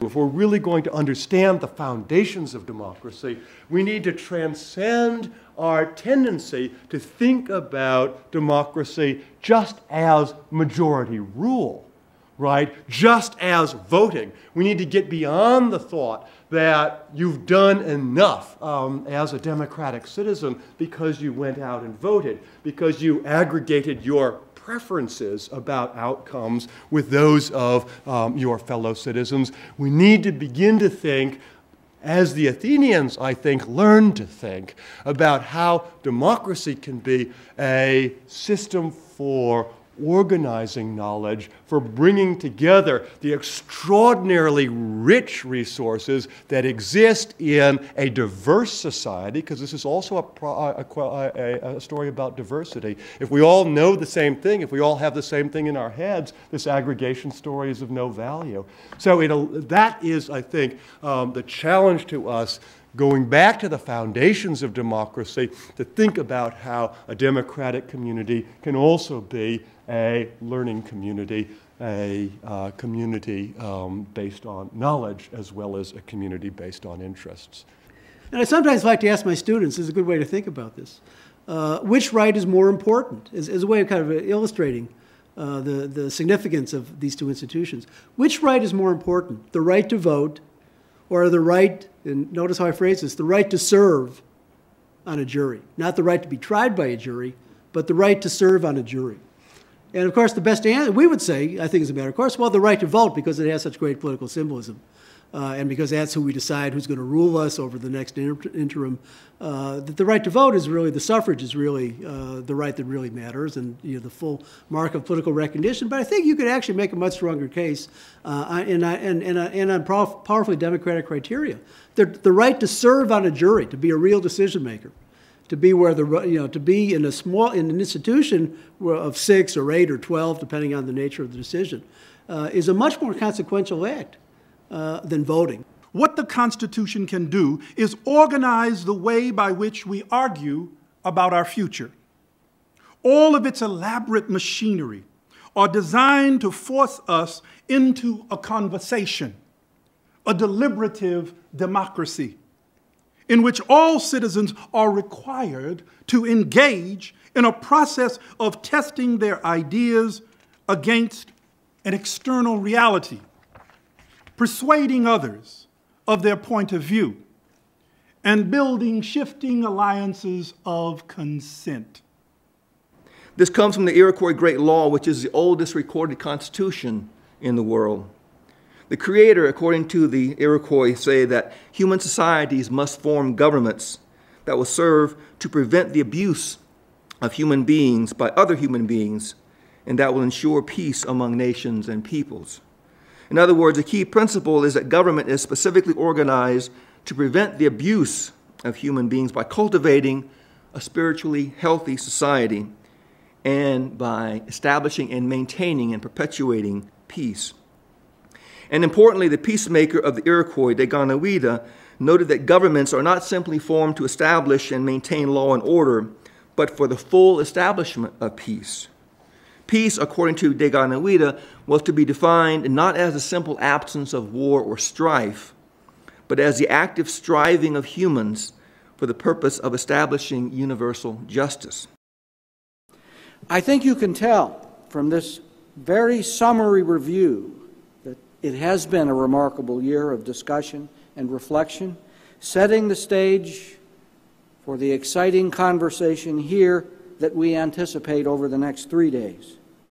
If we're really going to understand the foundations of democracy, we need to transcend our tendency to think about democracy just as majority rule, right? Just as voting. We need to get beyond the thought that you've done enough as a democratic citizen because you went out and voted, because you aggregated your preferences about outcomes with those of your fellow citizens. We need to begin to think, as the Athenians, I think, learned to think, about how democracy can be a system for organizing knowledge, for bringing together the extraordinarily rich resources that exist in a diverse society, because this is also a story about diversity. If we all know the same thing, if we all have the same thing in our heads, this aggregation story is of no value. So that is, I think, the challenge to us, going back to the foundations of democracy, to think about how a democratic community can also be a learning community, a community based on knowledge, as well as a community based on interests. And I sometimes like to ask my students, this is a good way to think about this, which right is more important, as a way of kind of illustrating the significance of these two institutions. Which right is more important, the right to vote or the right, and notice how I phrase this, the right to serve on a jury? Not the right to be tried by a jury, but the right to serve on a jury. And of course, the best answer, we would say, I think as a matter of course, well, the right to vote, because it has such great political symbolism. And because that's who we decide who's going to rule us over the next interim. That the right to vote is really, the suffrage is really the right that really matters, and the full mark of political recognition. But I think you could actually make a much stronger case and on powerfully democratic criteria. The right to serve on a jury, to be a real decision maker, to be where to be in an institution of 6 or 8 or 12, depending on the nature of the decision, is a much more consequential act than voting. What the Constitution can do is organize the way by which we argue about our future. All of its elaborate machinery are designed to force us into a conversation, a deliberative democracy, in which all citizens are required to engage in a process of testing their ideas against an external reality, persuading others of their point of view, and building shifting alliances of consent. This comes from the Iroquois Great Law, which is the oldest recorded constitution in the world. The Creator, according to the Iroquois, say that human societies must form governments that will serve to prevent the abuse of human beings by other human beings, and that will ensure peace among nations and peoples. In other words, a key principle is that government is specifically organized to prevent the abuse of human beings by cultivating a spiritually healthy society and by establishing and maintaining and perpetuating peace. And importantly, the peacemaker of the Iroquois, Deganawida, noted that governments are not simply formed to establish and maintain law and order, but for the full establishment of peace. Peace, according to Deganawida, was to be defined not as a simple absence of war or strife, but as the active striving of humans for the purpose of establishing universal justice. I think you can tell from this very summary review that it has been a remarkable year of discussion and reflection, setting the stage for the exciting conversation here that we anticipate over the next 3 days.